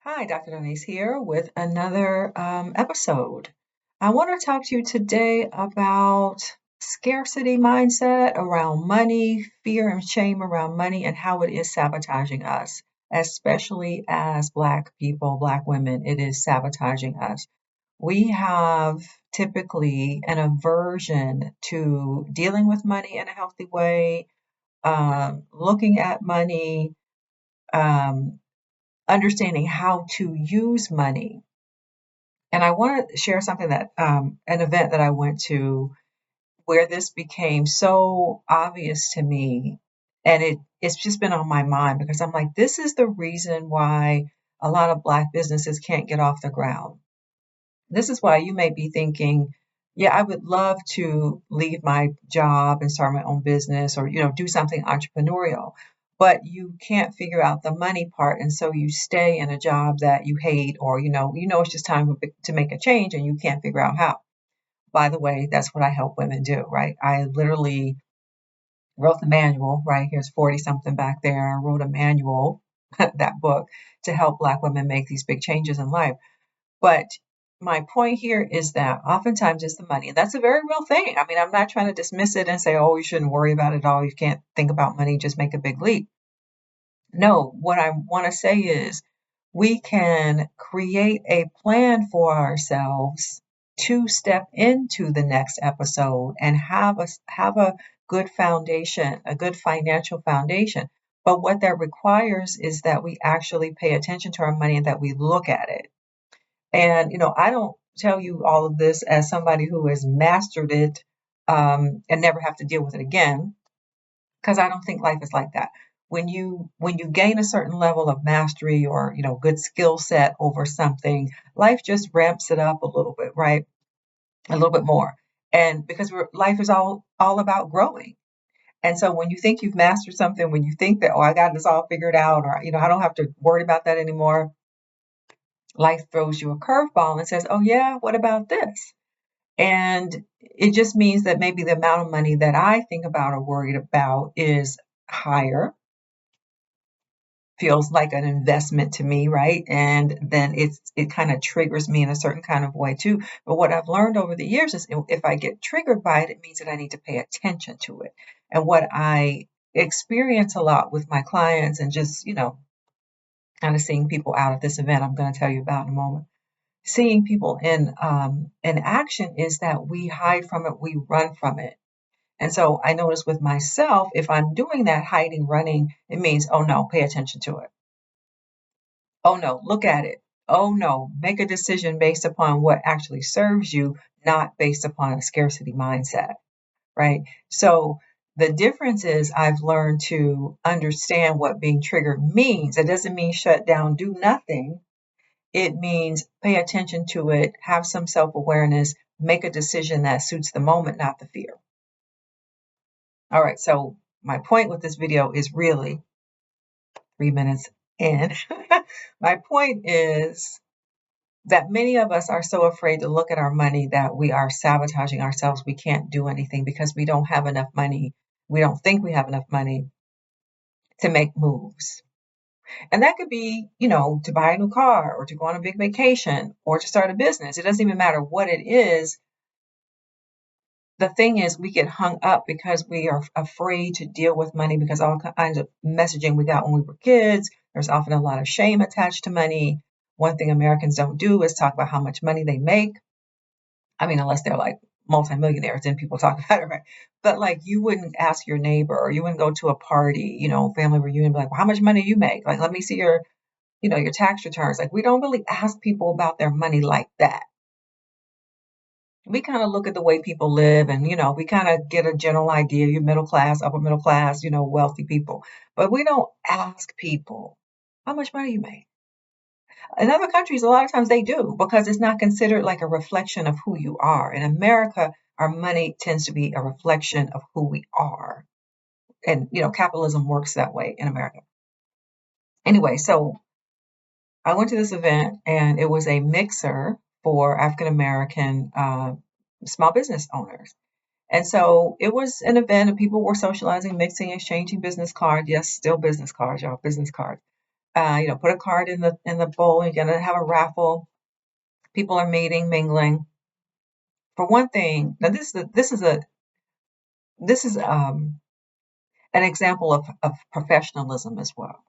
Hi, Dr. Darnise here with another episode. I want to talk to you today about scarcity mindset around money, fear and shame around money, and how it is sabotaging us, especially as Black people, Black women. It is sabotaging us. We have typically an aversion to dealing with money in a healthy way, looking at money. Um, Understanding how to use money. And I want to share something that an event that I went to where this became so obvious to me, and it's just been on my mind because I'm like, this is the reason why a lot of Black businesses can't get off the ground. This is why you may be thinking, yeah, I would love to leave my job and start my own business or, do something entrepreneurial, but you can't figure out the money part. And so you stay in a job that you hate, or, it's just time to make a change and you can't figure out how. By the way, that's what I help women do, right? I literally wrote the manual, right? Here's 40 something back there. I wrote a manual, that book, to help Black women make these big changes in life. But my point here is that oftentimes it's the money, and that's a very real thing. I mean, I'm not trying to dismiss it and say, oh, you shouldn't worry about it at all. You can't think about money, just make a big leap. No, what I want to say is we can create a plan for ourselves to step into the next episode and have a good foundation, a good financial foundation. But what that requires is that we actually pay attention to our money and that we look at it. And, I don't tell you all of this as somebody who has mastered it and never have to deal with it again, because I don't think life is like that. When you gain a certain level of mastery or good skill set over something, life just ramps it up a little bit, right? A little bit more, and because life is all about growing. And so when you think you've mastered something, when you think that, oh, I got this all figured out, or I don't have to worry about that anymore, life throws you a curveball and says, oh, yeah, what about this? And it just means that maybe the amount of money that I think about or worried about is higher, feels like an investment to me, right? And then it kind of triggers me in a certain kind of way too. But what I've learned over the years is if I get triggered by it, it means that I need to pay attention to it. And what I experience a lot with my clients and just, kind of seeing people out at this event I'm going to tell you about in a moment, seeing people in action is that we hide from it, we run from it. And so I notice with myself, if I'm doing that hiding, running, it means, oh no, pay attention to it. Oh no, look at it. Oh no, make a decision based upon what actually serves you, not based upon a scarcity mindset, right? So the difference is I've learned to understand what being triggered means. It doesn't mean shut down, do nothing. It means pay attention to it, have some self awareness, make a decision that suits the moment, not the fear. All right, so my point with this video is really 3 minutes in. My point is that many of us are so afraid to look at our money that we are sabotaging ourselves. We can't do anything because we don't have enough money. We don't think we have enough money to make moves. And that could be, to buy a new car or to go on a big vacation or to start a business. It doesn't even matter what it is. The thing is, we get hung up because we are afraid to deal with money because all kinds of messaging we got when we were kids. There's often a lot of shame attached to money. One thing Americans don't do is talk about how much money they make. I mean, unless they're like multimillionaires, then people talk about it, right? But like, you wouldn't ask your neighbor, or you wouldn't go to a party, family reunion, be like, well, how much money do you make? Like, let me see your tax returns. Like, we don't really ask people about their money like that. We kind of look at the way people live and, we kind of get a general idea. You're middle class, upper middle class, wealthy people. But we don't ask people, how much money you make? In other countries, a lot of times they do because it's not considered like a reflection of who you are. In America, our money tends to be a reflection of who we are. And, capitalism works that way in America. Anyway, so I went to this event and it was a mixer for African American small business owners. And so it was an event and people were socializing, mixing, exchanging business cards. Yes, still business cards, y'all, business cards. Put a card in the bowl. You're gonna have a raffle. People are meeting, mingling. For one thing, now this is an example of professionalism as well.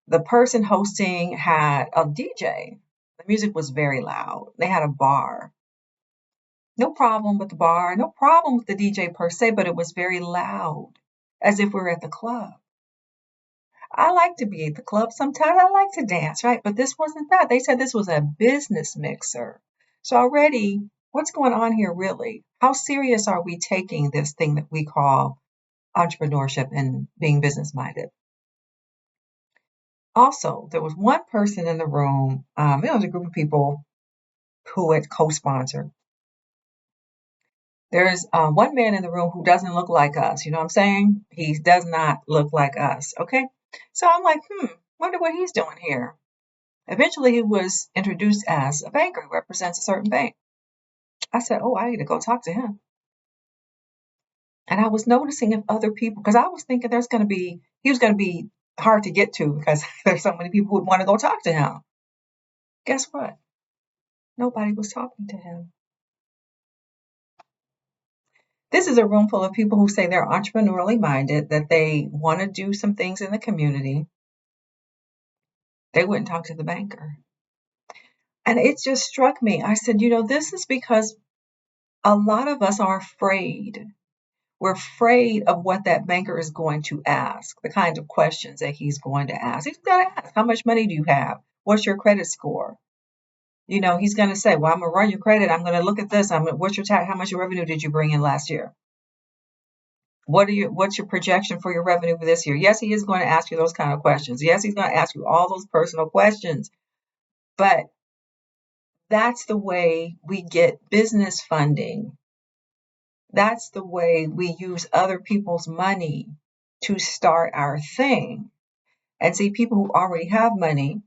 The person hosting had a DJ. The music was very loud. They had a bar. No problem with the bar, no problem with the DJ per se, but it was very loud, as if we were at the club. I like to be at the club sometimes. I like to dance, right? But this wasn't that. They said this was a business mixer. So already, what's going on here really? How serious are we taking this thing that we call entrepreneurship and being business minded? Also, there was one person in the room, it was a group of people who had co sponsored. There's one man in the room who doesn't look like us. You know what I'm saying? He does not look like us. Okay. So I'm like, wonder what he's doing here. Eventually, he was introduced as a banker who represents a certain bank. I said, oh, I need to go talk to him. And I was noticing if other people, because I was thinking he was going to be hard to get to because there's so many people who would want to go talk to him. Guess what? Nobody was talking to him. This is a room full of people who say they're entrepreneurially minded, that they want to do some things in the community. They wouldn't talk to the banker. And it just struck me. I said, this is because a lot of us are afraid. We're afraid of what that banker is going to ask, the kinds of questions that he's going to ask. He's going to ask, how much money do you have? What's your credit score? He's going to say, well, I'm going to run your credit. I'm going to look at this. What's your tax? How much revenue did you bring in last year? What's your projection for your revenue for this year? Yes, he is going to ask you those kind of questions. Yes, he's going to ask you all those personal questions. But that's the way we get business funding. That's the way we use other people's money to start our thing. And see, people who already have money,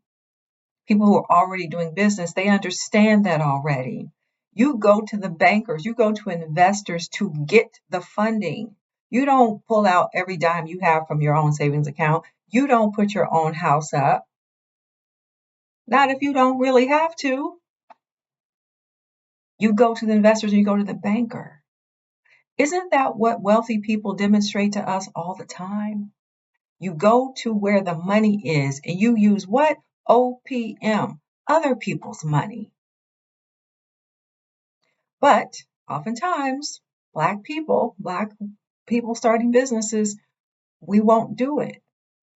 people who are already doing business, they understand that already. You go to the bankers, you go to investors to get the funding. You don't pull out every dime you have from your own savings account. You don't put your own house up. Not if you don't really have to. You go to the investors and you go to the banker. Isn't that what wealthy people demonstrate to us all the time? You go to where the money is and you use what? OPM, other people's money. But oftentimes, Black people starting businesses, we won't do it.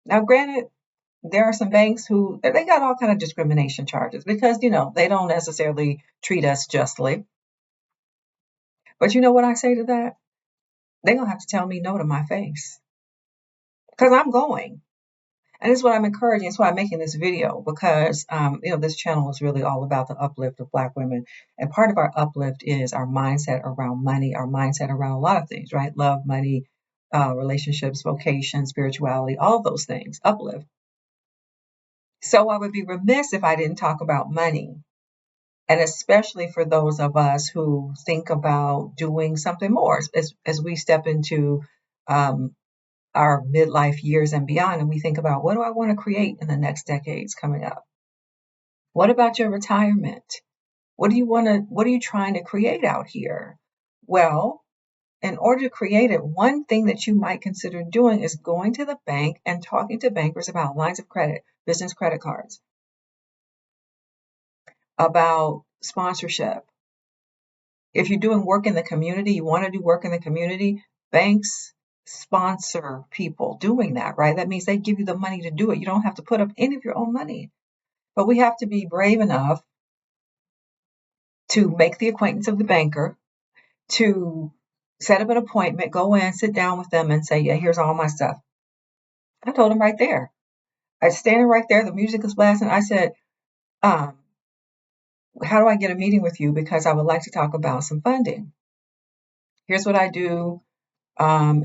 Now, granted, there are some banks who they got all kind of discrimination charges because they don't necessarily treat us justly. But you know what I say to that? They're gonna have to tell me no to my face because I'm going. And this is what I'm encouraging. That's why I'm making this video because, this channel is really all about the uplift of Black women. And part of our uplift is our mindset around money, our mindset around a lot of things, right? Love, money, relationships, vocation, spirituality, all of those things, uplift. So I would be remiss if I didn't talk about money. And especially for those of us who think about doing something more as we step into our midlife years and beyond, and we think about what do I want to create in the next decades coming up? What about your retirement? What are you trying to create out here? Well, in order to create it, one thing that you might consider doing is going to the bank and talking to bankers about lines of credit, business credit cards, about sponsorship. If you're doing work in the community, you want to do work in the community, banks sponsor people doing that, right? That means they give you the money to do it. You don't have to put up any of your own money. But we have to be brave enough to make the acquaintance of the banker, to set up an appointment, go in, sit down with them and say, yeah, here's all my stuff. I told them right there. I was standing right there. The music was blasting. I said, how do I get a meeting with you? Because I would like to talk about some funding. Here's what I do.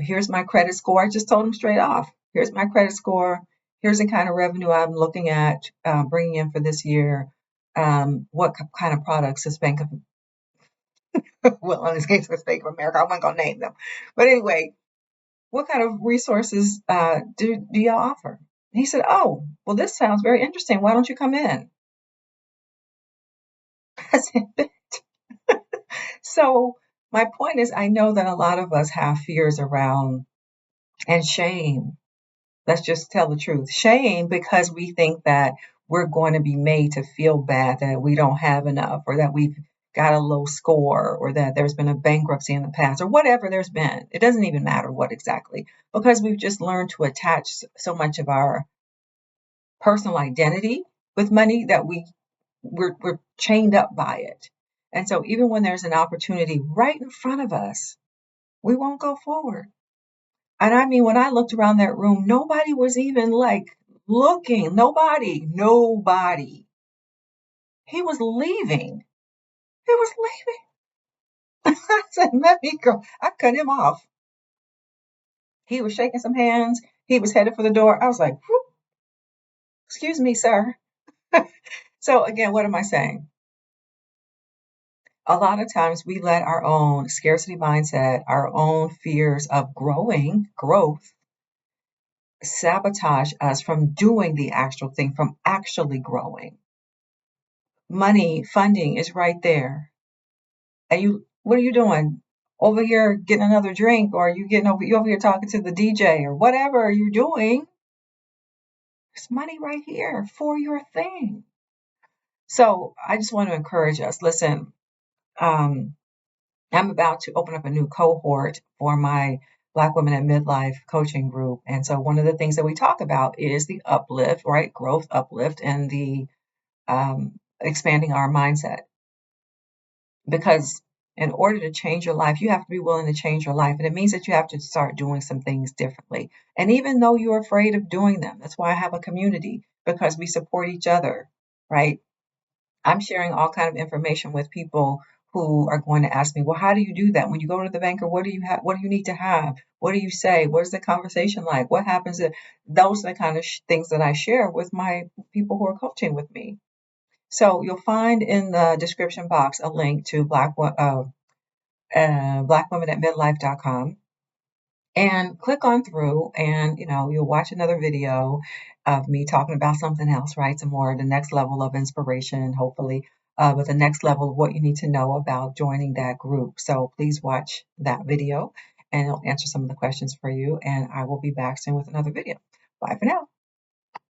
Here's my credit score. I just told them straight off. Here's my credit score. Here's the kind of revenue I'm looking at bringing in for this year. What kind of products is Bank of, well, in this case, it's Bank of America. I wasn't going to name them. But anyway, what kind of resources do y'all offer? He said, "Oh, well, this sounds very interesting. Why don't you come in?" I said, so my point is, I know that a lot of us have fears around and shame. Let's just tell the truth. Shame because we think that we're going to be made to feel bad that we don't have enough or that we've got a low score or that there's been a bankruptcy in the past or whatever there's been. It doesn't even matter what exactly because we've just learned to attach so much of our personal identity with money that we're chained up by it. And so even when there's an opportunity right in front of us, we won't go forward. And I mean, when I looked around that room, nobody was even like looking. Nobody. He was leaving. He was leaving. I said, let me go. I cut him off. He was shaking some hands. He was headed for the door. I was like, whew, excuse me, sir. So again, what am I saying? A lot of times we let our own scarcity mindset, our own fears of growth, sabotage us from doing the actual thing, from actually growing. Money, funding is right there. And what are you doing? Over here getting another drink, or you over here talking to the DJ or whatever you're doing. There's money right here for your thing. So I just want to encourage us. Listen, um, I'm about to open up a new cohort for my Black Women at Midlife coaching group. And so one of the things that we talk about is the uplift, right? Growth, uplift, and the expanding our mindset. Because in order to change your life, you have to be willing to change your life. And it means that you have to start doing some things differently. And even though you're afraid of doing them, that's why I have a community, because we support each other, right? I'm sharing all kind of information with people who are going to ask me, well, how do you do that? When you go to the banker, what do you have? What do you need to have? What do you say? What is the conversation like? What happens? Those are the kind of things that I share with my people who are coaching with me. So you'll find in the description box a link to blackwomenatmidlife.com and click on through and you'll watch another video of me talking about something else, right? Some more the next level of inspiration, hopefully, but the next level of what you need to know about joining that group. So please watch that video and it'll answer some of the questions for you. And I will be back soon with another video. Bye for now.